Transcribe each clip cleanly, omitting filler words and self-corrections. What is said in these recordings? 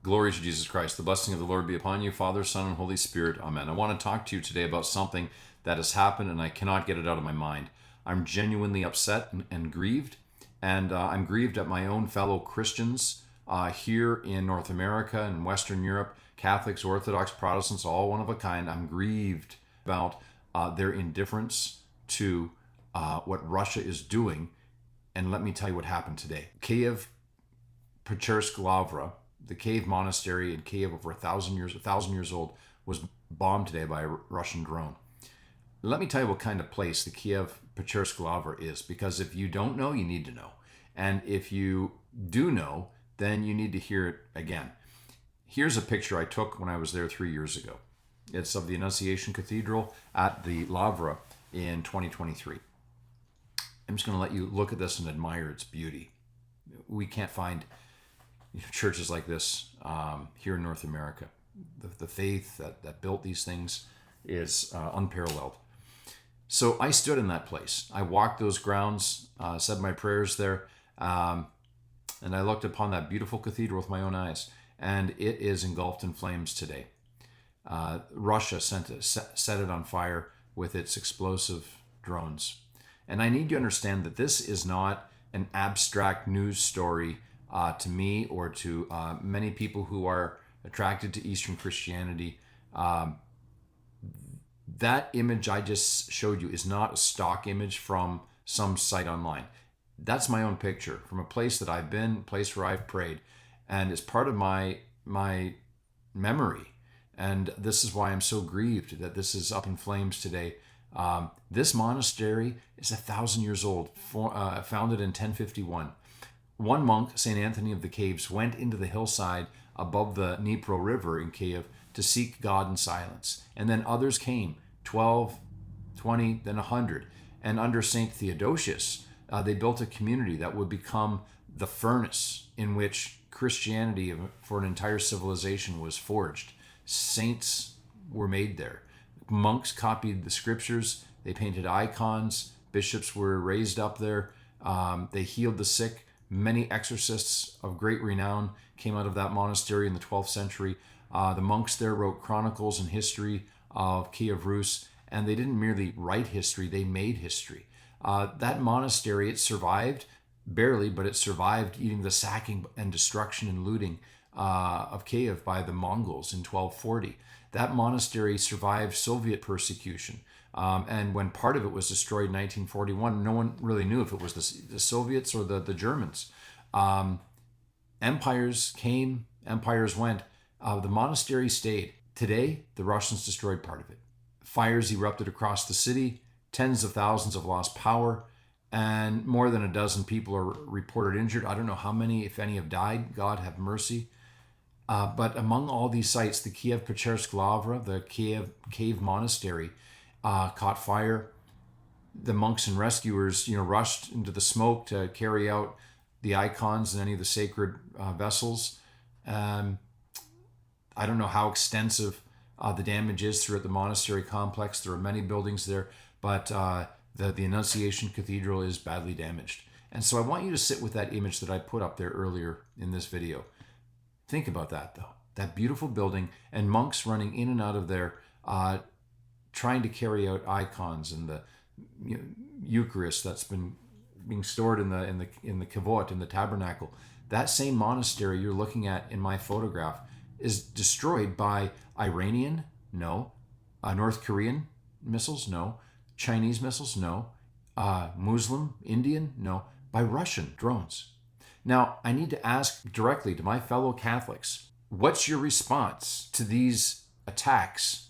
Glory to Jesus Christ. The blessing of the Lord be upon you, Father, Son, and Holy Spirit. Amen. I want to talk to you today about something that has happened and I cannot get it out of my mind. I'm genuinely upset and grieved, and I'm grieved at my own fellow Christians here in North America and Western Europe, Catholics, Orthodox, Protestants, all one of a kind. I'm grieved about their indifference to what Russia is doing. And let me tell you what happened today. Kyiv-Pechersk Lavra, the cave monastery in Kyiv, over 1,000 years old, was bombed today by a Russian drone. Let me tell you what kind of place the Kyiv-Pechersk Lavra is, because if you don't know, you need to know. And if you do know, then you need to hear it again. Here's a picture I took when I was there 3 years ago. It's of the Annunciation Cathedral at the Lavra in 2023. I'm just going to let you look at this and admire its beauty. We can't find churches like this here in North America. The faith that built these things is unparalleled. So I stood in that place. I walked those grounds, said my prayers there, and I looked upon that beautiful cathedral with my own eyes, and it is engulfed in flames today. Russia set it on fire with its explosive drones. And I need you to understand that this is not an abstract news story to me or to many people who are attracted to Eastern Christianity. That image I just showed you is not a stock image from some site online. That's my own picture from a place that I've been, a place where I've prayed, and it's part of my memory. And this is why I'm so grieved that this is up in flames today. This monastery is 1,000 years old, founded in 1051. One monk, St. Anthony of the Caves, went into the hillside above the Dnipro River in Kyiv to seek God in silence. And then others came, 12, 20, then 100. And under St. Theodosius, they built a community that would become the furnace in which Christianity for an entire civilization was forged. Saints were made there. Monks copied the scriptures. They painted icons. Bishops were raised up there. They healed the sick. Many exorcists of great renown came out of that monastery in the 12th century. The monks there wrote chronicles and history of Kiev Rus, and they didn't merely write history, they made history. That monastery, it survived, barely, but it survived eating the sacking and destruction and looting of Kiev by the Mongols in 1240. That monastery survived Soviet persecution. And when part of it was destroyed in 1941, no one really knew if it was the Soviets or the Germans. Empires came, empires went. The monastery stayed. Today, the Russians destroyed part of it. Fires erupted across the city. Tens of thousands have lost power. And more than a dozen people are reported injured. I don't know how many, if any, have died. God have mercy. But among all these sites, the Kyiv-Pechersk Lavra, the cave monastery, caught fire. The monks and rescuers, rushed into the smoke to carry out the icons and any of the sacred vessels. I don't know how extensive the damage is throughout the monastery complex. There are many buildings there, but the Annunciation Cathedral is badly damaged. And so I want you to sit with that image that I put up there earlier in this video. Think about that, though. That beautiful building and monks running in and out of there, trying to carry out icons and the Eucharist that's been being stored in the kavot, in the tabernacle. That same monastery you're looking at in my photograph is destroyed by Iranian? No. North Korean missiles? No. Chinese missiles? No. Muslim? Indian? No. By Russian drones. Now, I need to ask directly to my fellow Catholics, what's your response to these attacks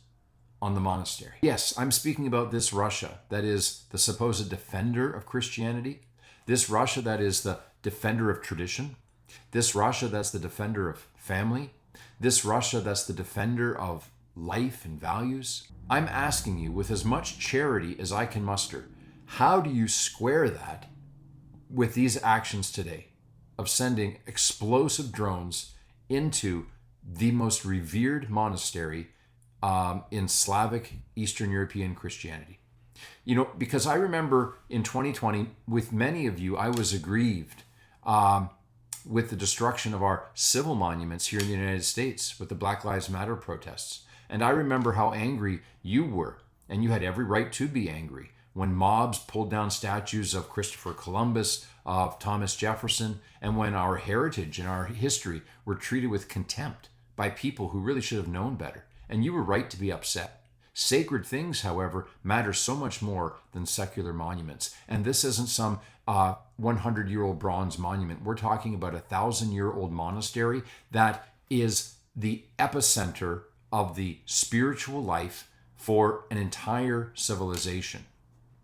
on the monastery? Yes, I'm speaking about this Russia that is the supposed defender of Christianity, this Russia that is the defender of tradition, this Russia that's the defender of family, this Russia that's the defender of life and values. I'm asking you with as much charity as I can muster, how do you square that with these actions today of sending explosive drones into the most revered monastery in Slavic Eastern European Christianity? Because I remember in 2020, with many of you, I was aggrieved with the destruction of our civil monuments here in the United States with the Black Lives Matter protests. And I remember how angry you were, and you had every right to be angry, when mobs pulled down statues of Christopher Columbus, of Thomas Jefferson, and when our heritage and our history were treated with contempt by people who really should have known better. And you were right to be upset. Sacred things, however, matter so much more than secular monuments. And this isn't some 100-year-old bronze monument. We're talking about a 1,000-year-old monastery that is the epicenter of the spiritual life for an entire civilization,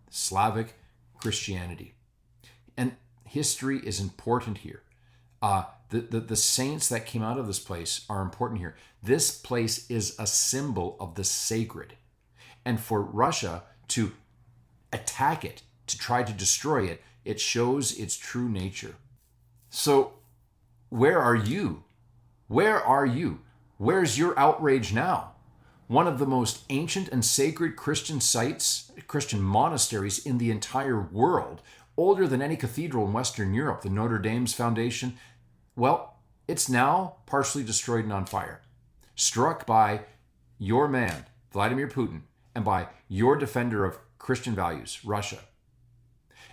Slavic Christianity. And history is important here. The saints that came out of this place are important here. This place is a symbol of the sacred. And for Russia to attack it, to try to destroy it, it shows its true nature. So where are you? Where are you? Where's your outrage now? One of the most ancient and sacred Christian sites, Christian monasteries in the entire world, older than any cathedral in Western Europe, the Notre Dame's foundation, well, it's now partially destroyed and on fire, struck by your man, Vladimir Putin, and by your defender of Christian values, Russia.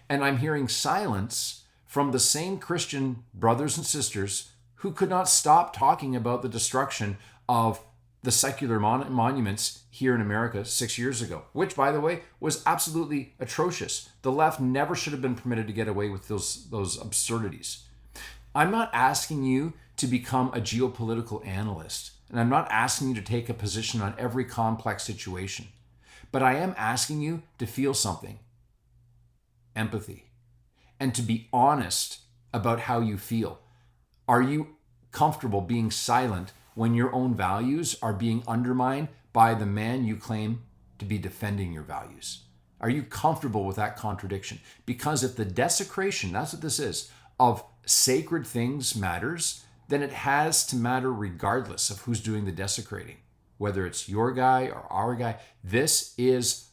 And I'm hearing silence from the same Christian brothers and sisters who could not stop talking about the destruction of the secular monuments here in America 6 years ago, which, by the way, was absolutely atrocious. The left never should have been permitted to get away with those absurdities. I'm not asking you to become a geopolitical analyst, and I'm not asking you to take a position on every complex situation, but I am asking you to feel something, empathy, and to be honest about how you feel. Are you comfortable being silent when your own values are being undermined by the man you claim to be defending your values? Are you comfortable with that contradiction? Because if the desecration, that's what this is, of sacred things matters, then it has to matter regardless of who's doing the desecrating. Whether it's your guy or our guy, this is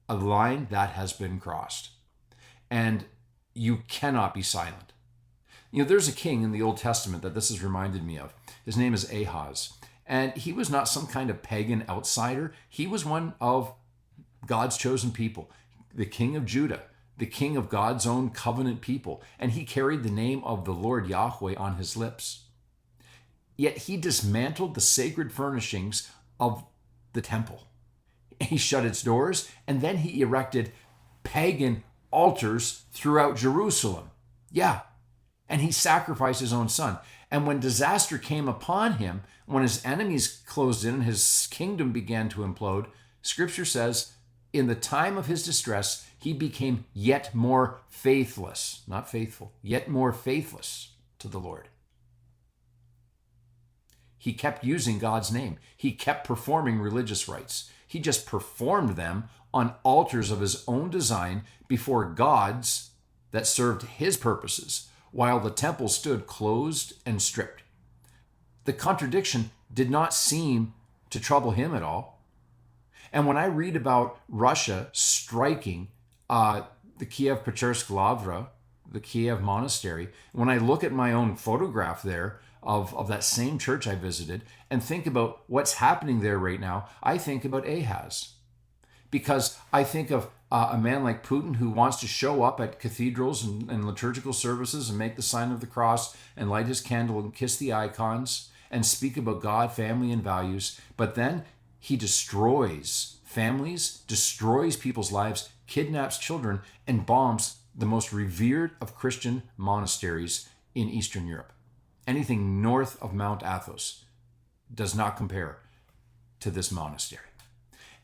a line that has been crossed. And you cannot be silent. You know, there's a king in the Old Testament that this has reminded me of. His name is Ahaz. And he was not some kind of pagan outsider. He was one of God's chosen people, the king of Judah, the king of God's own covenant people. And he carried the name of the Lord Yahweh on his lips. Yet he dismantled the sacred furnishings of the temple. He shut its doors, and then he erected pagan altars throughout Jerusalem. Yeah. And he sacrificed his own son. And when disaster came upon him, when his enemies closed in and his kingdom began to implode, Scripture says, in the time of his distress, he became yet more faithless, not faithful, yet more faithless to the Lord. He kept using God's name. He kept performing religious rites. He just performed them on altars of his own design before gods that served his purposes, while the temple stood closed and stripped. The contradiction did not seem to trouble him at all. And when I read about Russia striking the Kyiv-Pechersk Lavra, the Kiev monastery, when I look at my own photograph there of that same church I visited and think about what's happening there right now, I think about Ahaz. Because I think of a man like Putin who wants to show up at cathedrals and liturgical services and make the sign of the cross and light his candle and kiss the icons and speak about God, family, and values. But then he destroys families, destroys people's lives, kidnaps children, and bombs the most revered of Christian monasteries in Eastern Europe. Anything north of Mount Athos does not compare to this monastery.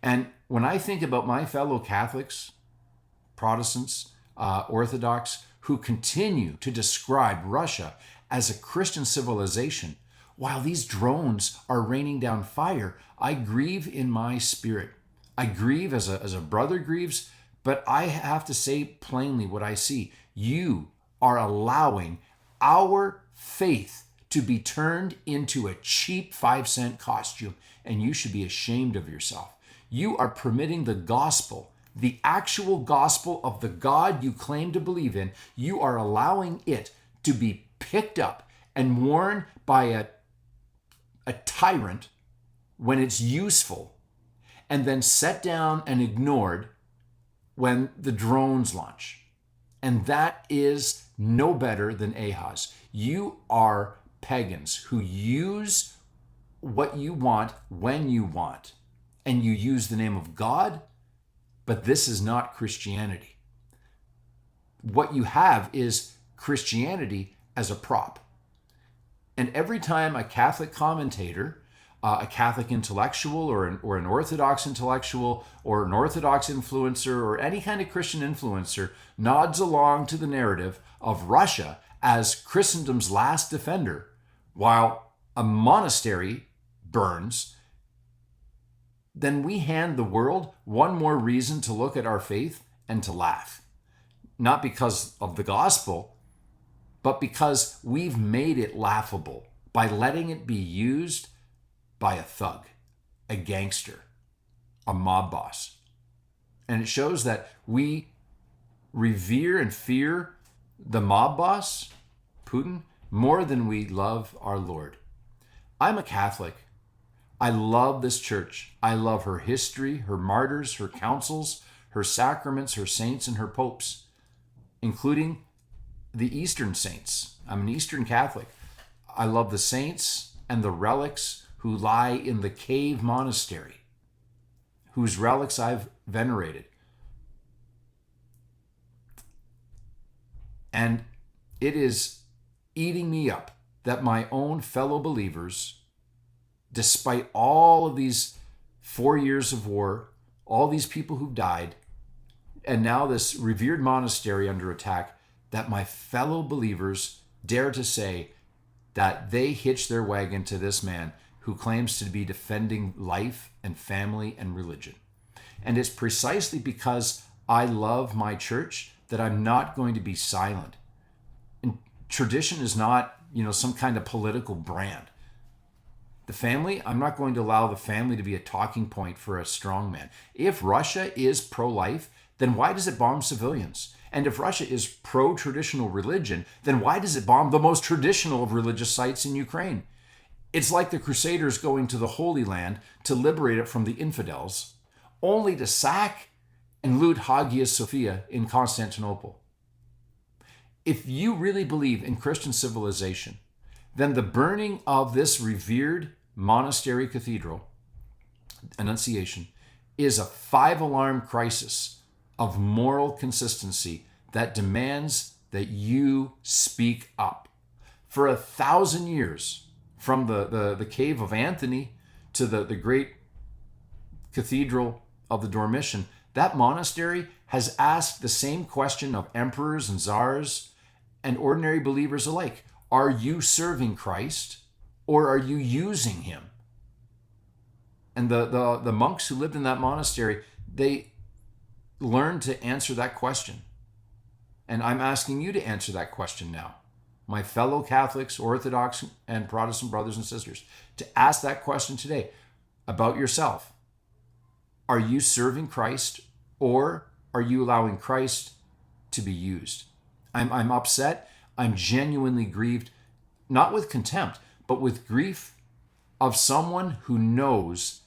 And when I think about my fellow Catholics, Protestants, Orthodox, who continue to describe Russia as a Christian civilization, while these drones are raining down fire, I grieve in my spirit. I grieve as a brother grieves, but I have to say plainly what I see. You are allowing our faith to be turned into a cheap 5-cent costume, and you should be ashamed of yourself. You are permitting the gospel, the actual gospel of the God you claim to believe in, you are allowing it to be picked up and worn by a tyrant when it's useful, and then set down and ignored when the drones launch. And that is no better than Ahaz. You are pagans who use what you want when you want, and you use the name of God, but this is not Christianity. What you have is Christianity as a prop. And every time a Catholic commentator, a Catholic intellectual, or an Orthodox intellectual, or an Orthodox influencer, or any kind of Christian influencer nods along to the narrative of Russia as Christendom's last defender, while a monastery burns, then we hand the world one more reason to look at our faith and to laugh. Not because of the gospel, but because we've made it laughable by letting it be used by a thug, a gangster, a mob boss. And it shows that we revere and fear the mob boss, Putin, more than we love our Lord. I'm a Catholic. I love this church. I love her history, her martyrs, her councils, her sacraments, her saints, and her popes, including the Eastern saints. I'm an Eastern Catholic. I love the saints and the relics who lie in the Kyiv monastery, whose relics I've venerated. And it is eating me up that my own fellow believers, despite all of these 4 years of war, all these people who've died, and now this revered monastery under attack, that my fellow believers dare to say that they hitch their wagon to this man who claims to be defending life and family and religion. And it's precisely because I love my church that I'm not going to be silent. And tradition is not, some kind of political brand. The family, I'm not going to allow the family to be a talking point for a strongman. If Russia is pro-life, then why does it bomb civilians? And if Russia is pro-traditional religion, then why does it bomb the most traditional of religious sites in Ukraine? It's like the Crusaders going to the Holy Land to liberate it from the infidels, only to sack and loot Hagia Sophia in Constantinople. If you really believe in Christian civilization, then the burning of this revered monastery cathedral, Annunciation, is a 5-alarm crisis of moral consistency that demands that you speak up. For 1,000 years, from the cave of Anthony to the great cathedral of the Dormition, that monastery has asked the same question of emperors and czars and ordinary believers alike. Are you serving Christ, or are you using him? And the monks who lived in that monastery, they learned to answer that question. And I'm asking you to answer that question now, my fellow Catholics, Orthodox, and Protestant brothers and sisters, to ask that question today about yourself. Are you serving Christ, or are you allowing Christ to be used? I'm upset. I'm genuinely grieved, not with contempt, but with grief of someone who knows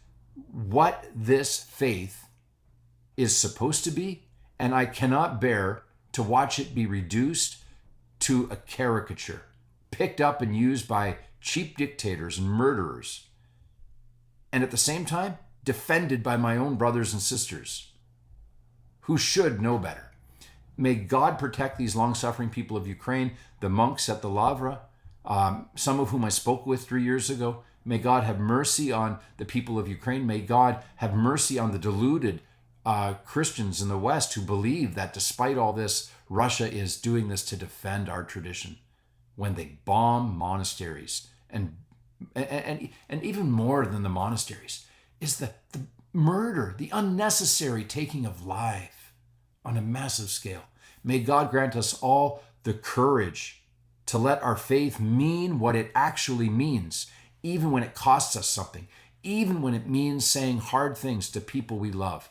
what this faith is supposed to be, and I cannot bear to watch it be reduced to a caricature, picked up and used by cheap dictators and murderers, and at the same time defended by my own brothers and sisters who should know better. May God protect these long-suffering people of Ukraine, the monks at the Lavra, some of whom I spoke with 3 years ago. May God have mercy on the people of Ukraine. May God have mercy on the deluded Christians in the West who believe that despite all this, Russia is doing this to defend our tradition, when they bomb monasteries. And even more than the monasteries is the murder, the unnecessary taking of life on a massive scale. May God grant us all the courage to let our faith mean what it actually means, even when it costs us something, even when it means saying hard things to people we love.